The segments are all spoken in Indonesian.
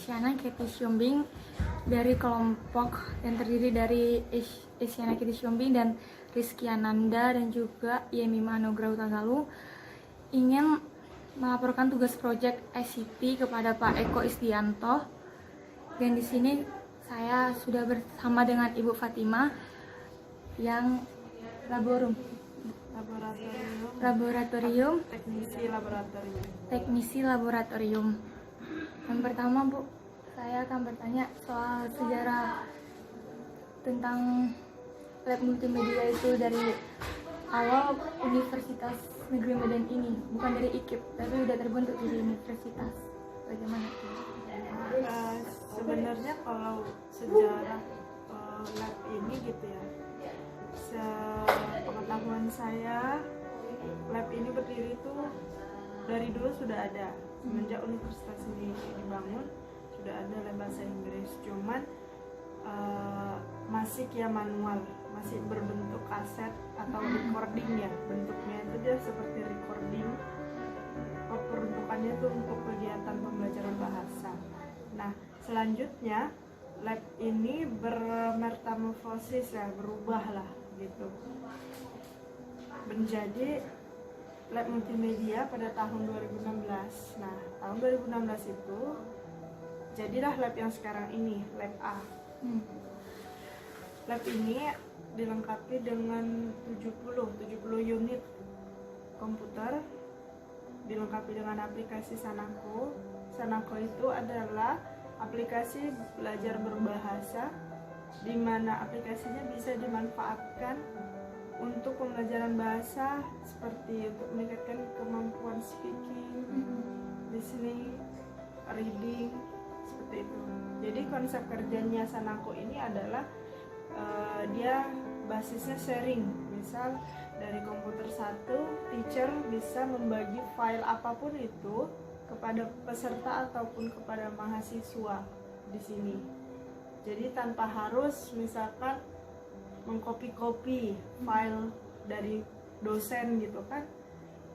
Isyana Kety Syumbing dari kelompok yang terdiri dari Isyana Kety Syumbing dan Rizky Ananda dan juga Yemima Anugrah Utagaluh ingin melaporkan tugas proyek ICT kepada Pak Eko Isdianto. Dan di sini saya sudah bersama dengan Ibu Fatima yang laboratorium teknisi laboratorium. Yang pertama, Bu, saya akan bertanya soal sejarah tentang lab multimedia itu dari awal Universitas Negeri Medan ini, bukan dari IKIP, tapi sudah terbentuk jadi universitas. Bagaimana? Sebenarnya kalau sejarah lab ini gitu ya, sepengetahuan saya, lab ini berdiri itu dari dulu sudah ada. Semenjak universitas ini dibangun sudah ada lab bahasa Inggris, cuman masih kayak manual, masih berbentuk kaset atau recording ya, bentuknya itu dia seperti recording. Peruntukannya itu untuk kegiatan pembelajaran bahasa. Nah, selanjutnya lab ini bermetamorfosis ya, berubah lah gitu, menjadi lab multimedia pada tahun 2016. Nah, tahun 2016 itu jadilah lab yang sekarang ini, lab A. Lab ini dilengkapi dengan 70 unit komputer, dilengkapi dengan aplikasi Sanako. Sanako itu adalah aplikasi belajar berbahasa, di mana aplikasinya bisa dimanfaatkan untuk pembelajaran bahasa seperti untuk meningkatkan kemampuan speaking, listening, reading, seperti itu. Jadi konsep kerjanya Sanako ini adalah dia basisnya sharing. Misal dari komputer satu, teacher bisa membagi file apapun itu kepada peserta ataupun kepada mahasiswa di sini. Jadi tanpa harus misalkan mengcopy file dari dosen gitu kan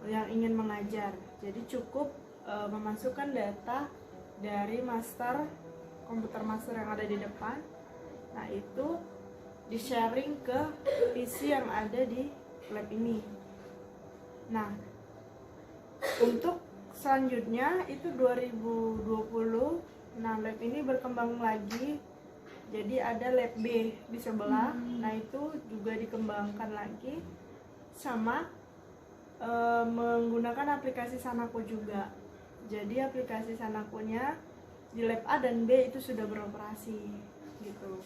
yang ingin mengajar. Jadi cukup memasukkan data dari komputer master yang ada di depan. Nah, itu di-sharing ke PC yang ada di lab ini. Nah, untuk selanjutnya itu 2020, nah lab ini berkembang lagi. Jadi ada lab B di sebelah. Nah, itu juga dikembangkan lagi sama menggunakan aplikasi Sanako juga. Jadi aplikasi Sanakonya di lab A dan B itu sudah beroperasi gitu.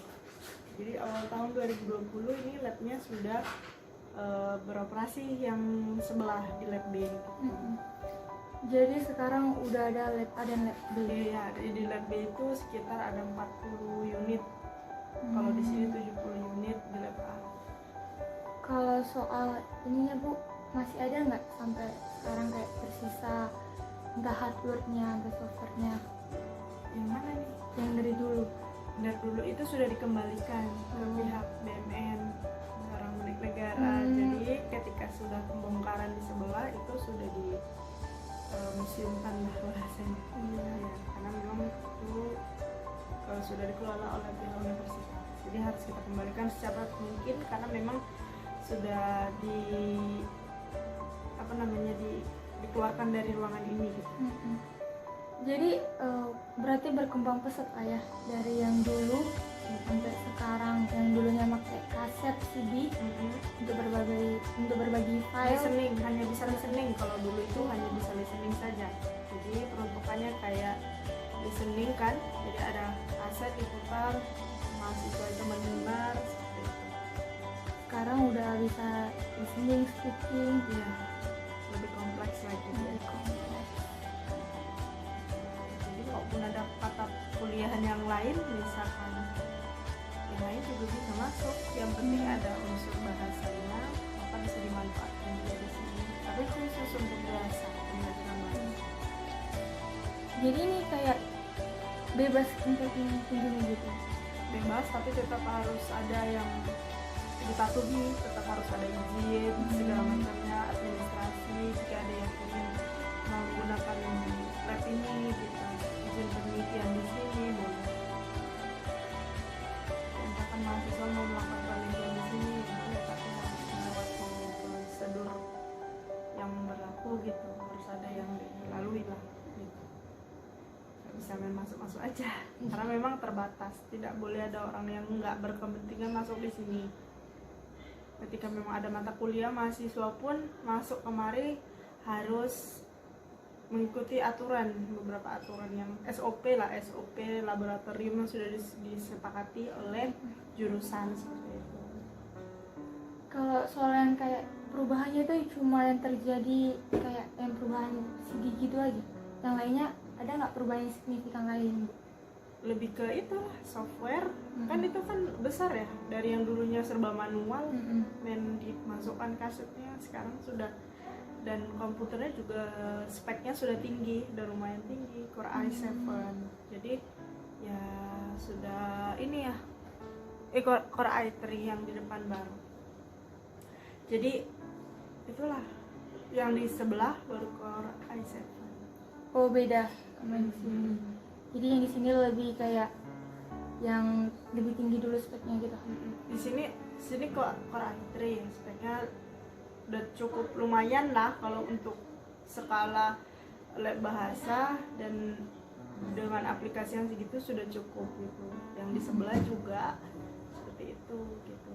Jadi awal tahun 2020 ini labnya sudah beroperasi yang sebelah di lab B. Jadi sekarang udah ada lab A dan lab B. Ya, di lab B itu sekitar ada 40 unit. Kalau di sini 70 unit di lab A. Kalau soal ininya, Bu, masih ada nggak sampai sekarang kayak tersisa entah hardware-nya atau software-nya? Yang mana nih? Yang dari dulu. Dari dulu itu sudah dikembalikan ke pihak BMN, barang milik negara. Jadi ketika sudah pembongkaran di sebelah itu sudah di museumkan bahasanya. Ya, karena memang itu sudah dikelola oleh pihak universitas. Jadi harus kita kembalikan secepat mungkin karena memang sudah dikeluarkan dari ruangan ini gitu. Jadi berarti berkembang pesat lah ya, dari yang dulu sampai sekarang. Yang dulunya pakai kaset CD untuk berbagi file. Listening, hanya bisa listening. Kalau dulu itu hanya bisa listening saja. Jadi peruntukannya kayak listening kan. Jadi ada kaset diputar, mahasiswa itu mendengar seperti itu. Sekarang udah bisa listening, speaking, Ya, lebih kompleks lagi. lebih kompleks. Jadi kalaupun ada mata kuliahan yang lain, misalkan yang lain juga bisa masuk. Yang penting ada unsur bahasanya, maka bisa dimanfaatkan juga di sini. Tapi khusus untuk bahasa pembelajaran bahasa. Jadi ini kayak bebas untuk kunjungi gitu. Bebas, tapi tetap harus ada yang dipatuhi, tetap harus ada izin segala macamnya, administrasi. Jika ada yang ingin menggunakan lab ini, gitu, izin penelitian di sini masuk aja, karena memang terbatas, tidak boleh ada orang yang nggak berkepentingan masuk di sini. Ketika memang ada mata kuliah, mahasiswa pun masuk kemari harus mengikuti aturan, beberapa aturan yang SOP laboratorium yang sudah disepakati oleh jurusan seperti itu. Kalau soal yang kayak perubahannya itu cuma yang terjadi kayak yang perubahan segi gitu aja, yang lainnya ada nggak perubahan yang signifikan lain, Bu? Lebih ke itu software, kan itu kan besar ya, dari yang dulunya serba manual, main dimasukkan kasetnya, sekarang sudah, dan komputernya juga speknya sudah tinggi, udah lumayan tinggi, Core i7, jadi ya sudah ini ya, Core i3 yang di depan baru, jadi itulah yang di sebelah baru Core i7. Oh beda sama yang di sini. Jadi yang di sini lebih kayak yang lebih tinggi dulu speknya gitu. Di sini kok Core i3 speknya udah cukup lumayan lah kalau untuk skala lab bahasa, dan dengan aplikasi yang segitu sudah cukup gitu. Yang di sebelah juga seperti itu gitu.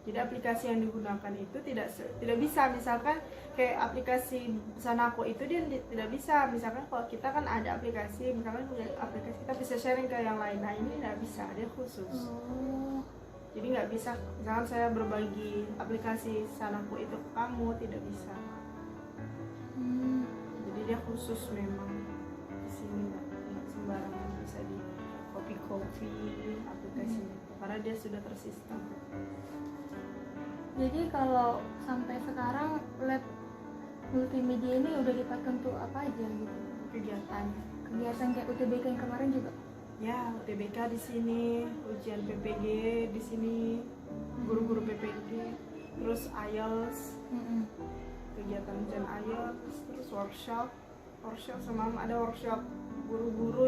Jadi aplikasi yang digunakan itu tidak bisa, misalkan kayak aplikasi Sanako itu dia tidak bisa, misalkan kalau kita kan ada aplikasi, misalkan aplikasi kita bisa sharing ke yang lain, nah ini tidak bisa, dia khusus. Jadi nggak bisa, misalkan saya berbagi aplikasi Sanako itu ke kamu, tidak bisa. Jadi dia khusus memang, di sini nggak sembarangan bisa di copy aplikasinya, karena dia sudah tersistem. Jadi kalau sampai sekarang lab multimedia ini udah dipakai untuk apa aja gitu? Kegiatan kayak UTBK yang kemarin juga? Ya, UTBK di sini, ujian PPG di sini, guru-guru PPG, terus IELTS, kegiatan ujian IELTS, terus workshop semalam ada workshop guru-guru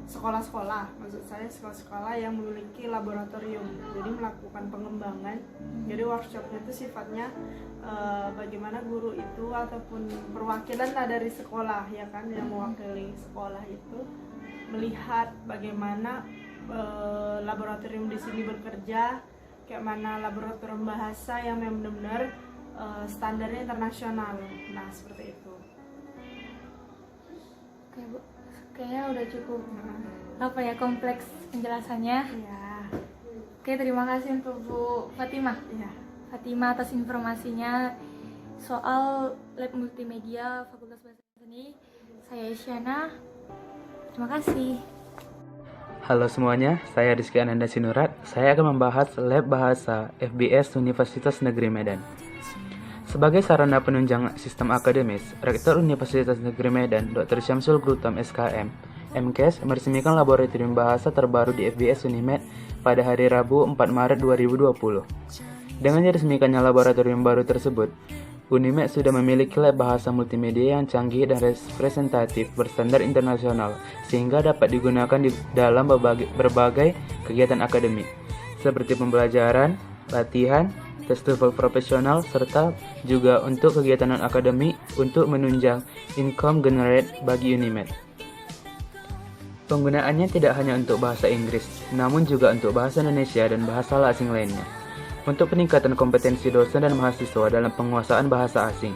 sekolah-sekolah, maksud saya sekolah-sekolah yang memiliki laboratorium, jadi melakukan pengembangan. Jadi workshopnya itu sifatnya bagaimana guru itu ataupun perwakilan lah dari sekolah ya kan, yang mewakili sekolah itu melihat bagaimana laboratorium di sini bekerja, kayak mana laboratorium bahasa yang benar-benar standarnya internasional. Nah seperti itu. Oke Bu, kayaknya udah cukup kompleks penjelasannya. Ya. Oke, terima kasih untuk Bu Fatimah. Ya. Fatimah atas informasinya soal lab multimedia Fakultas Bahasa Seni. Saya Isyana. Terima kasih. Halo semuanya, saya Rizky Ananda Sinurat. Saya akan membahas lab bahasa FBS Universitas Negeri Medan. Sebagai sarana penunjang sistem akademis, Rektor Universitas Negeri Medan, Dr. Syamsul Gultom SKM, MKes, meresmikan laboratorium bahasa terbaru di FBS Unimed pada hari Rabu 4 Maret 2020. Dengan diresmikannya laboratorium baru tersebut, Unimed sudah memiliki lab bahasa multimedia yang canggih dan representatif berstandar internasional, sehingga dapat digunakan di dalam berbagai kegiatan akademik, seperti pembelajaran, latihan, festival profesional, serta juga untuk kegiatan non-akademik untuk menunjang income generate bagi Unimed. Penggunaannya tidak hanya untuk bahasa Inggris, namun juga untuk bahasa Indonesia dan bahasa asing lainnya, untuk peningkatan kompetensi dosen dan mahasiswa dalam penguasaan bahasa asing.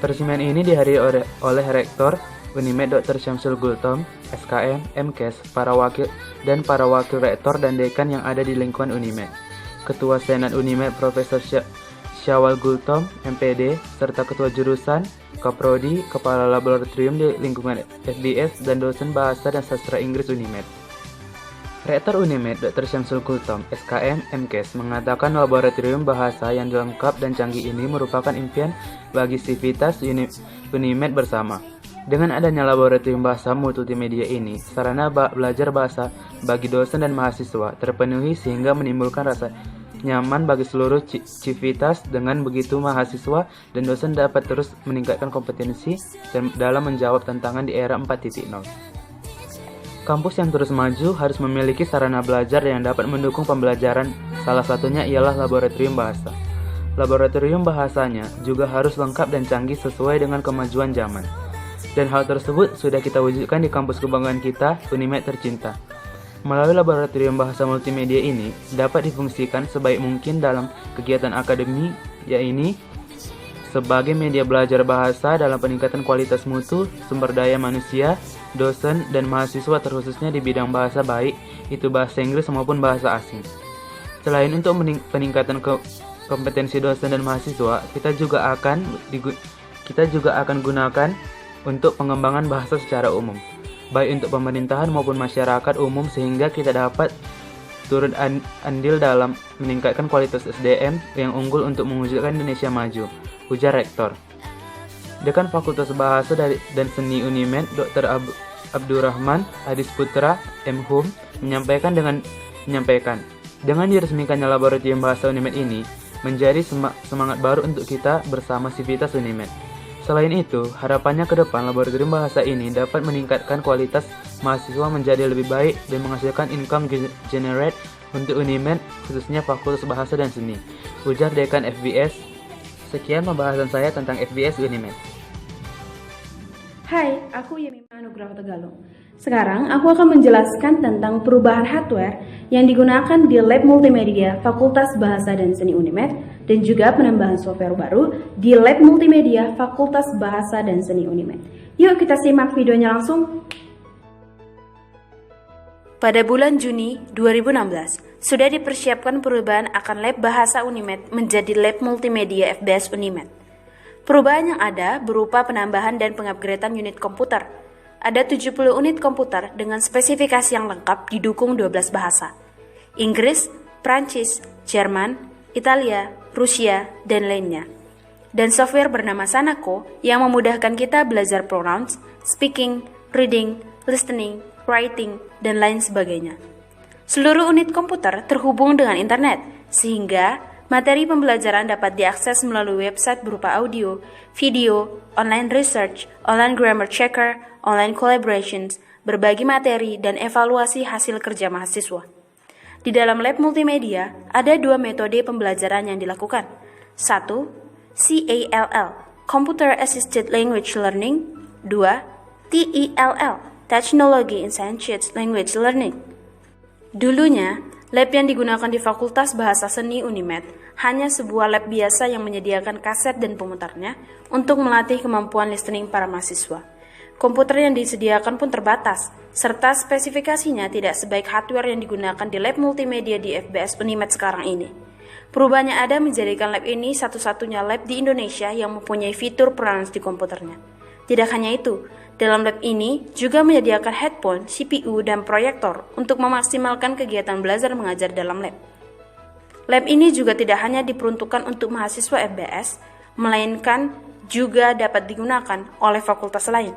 Peresmian ini dihadiri oleh Rektor Unimed Dr. Syamsul Gultom, SKM, MKes, para wakil rektor dan dekan yang ada di lingkungan Unimed, Ketua Senat Unimed Profesor Syawal Gultom, MPD, serta Ketua Jurusan, Kaprodi, Kepala Laboratorium di lingkungan FBS, dan dosen Bahasa dan Sastra Inggris Unimed. Rektor Unimed Dr. Syamsul Gultom, SKM, MKes, mengatakan laboratorium bahasa yang lengkap dan canggih ini merupakan impian bagi sivitas Unimed bersama. Dengan adanya laboratorium bahasa multimedia ini, sarana belajar bahasa bagi dosen dan mahasiswa terpenuhi sehingga menimbulkan rasa nyaman bagi seluruh civitas. Dengan begitu, mahasiswa dan dosen dapat terus meningkatkan kompetensi dalam menjawab tantangan di era 4.0. Kampus yang terus maju harus memiliki sarana belajar yang dapat mendukung pembelajaran, salah satunya ialah laboratorium bahasa. Laboratorium bahasanya juga harus lengkap dan canggih sesuai dengan kemajuan zaman. Dan hal tersebut sudah kita wujudkan di kampus kebanggaan kita, Unimed tercinta. Melalui laboratorium bahasa multimedia ini dapat difungsikan sebaik mungkin dalam kegiatan akademi, yaitu sebagai media belajar bahasa dalam peningkatan kualitas mutu, sumber daya manusia, dosen, dan mahasiswa terkhususnya di bidang bahasa baik, itu bahasa Inggris maupun bahasa asing. Selain untuk peningkatan kompetensi dosen dan mahasiswa, kita juga akan gunakan untuk pengembangan bahasa secara umum, baik untuk pemerintahan maupun masyarakat umum sehingga kita dapat turut andil dalam meningkatkan kualitas SDM yang unggul untuk mewujudkan Indonesia maju, ujar Rektor. Dekan Fakultas Bahasa dan Seni Unimed, Dr. Abdurrahman Adis Putra, M.Hum, menyampaikan dengan diresmikannya laboratorium bahasa Unimed ini menjadi semangat baru untuk kita bersama Sivitas Unimed. Selain itu, harapannya ke depan laboratorium bahasa ini dapat meningkatkan kualitas mahasiswa menjadi lebih baik dan menghasilkan income generate untuk Unimed, khususnya Fakultas Bahasa dan Seni, ujar Dekan FBS. Sekian pembahasan saya tentang FBS Unimed. Hai, aku Yemima Nugraha Tegalung. Sekarang aku akan menjelaskan tentang perubahan hardware yang digunakan di Lab Multimedia Fakultas Bahasa dan Seni Unimed dan juga penambahan software baru di Lab Multimedia Fakultas Bahasa dan Seni Unimed. Yuk kita simak videonya langsung. Pada bulan Juni 2016, sudah dipersiapkan perubahan akan Lab Bahasa Unimed menjadi Lab Multimedia FBS Unimed. Perubahan yang ada berupa penambahan dan pengupgradean unit komputer. Ada 70 unit komputer dengan spesifikasi yang lengkap didukung 12 bahasa. Inggris, Prancis, Jerman, Italia, Rusia, dan lainnya. Dan software bernama Sanako yang memudahkan kita belajar pronouns, speaking, reading, listening, writing, dan lain sebagainya. Seluruh unit komputer terhubung dengan internet, sehingga materi pembelajaran dapat diakses melalui website berupa audio, video, online research, online grammar checker, online collaborations, berbagi materi, dan evaluasi hasil kerja mahasiswa. Di dalam lab multimedia, ada 2 metode pembelajaran yang dilakukan. 1. CALL, Computer Assisted Language Learning. 2. TELL, Technology Enhanced Language Learning. Dulunya, lab yang digunakan di Fakultas Bahasa Seni Unimed hanya sebuah lab biasa yang menyediakan kaset dan pemutarnya untuk melatih kemampuan listening para mahasiswa. Komputer yang disediakan pun terbatas, serta spesifikasinya tidak sebaik hardware yang digunakan di lab multimedia di FBS Unimed sekarang ini. Perubahannya ada menjadikan lab ini satu-satunya lab di Indonesia yang mempunyai fitur pronouns di komputernya. Tidak hanya itu, dalam lab ini juga menyediakan headphone, CPU, dan proyektor untuk memaksimalkan kegiatan belajar mengajar dalam lab. Lab ini juga tidak hanya diperuntukkan untuk mahasiswa FBS, melainkan juga dapat digunakan oleh fakultas lain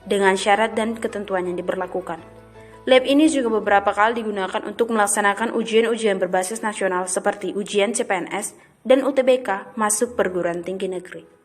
dengan syarat dan ketentuan yang diberlakukan. Lab ini juga beberapa kali digunakan untuk melaksanakan ujian-ujian berbasis nasional seperti ujian CPNS dan UTBK masuk perguruan tinggi negeri.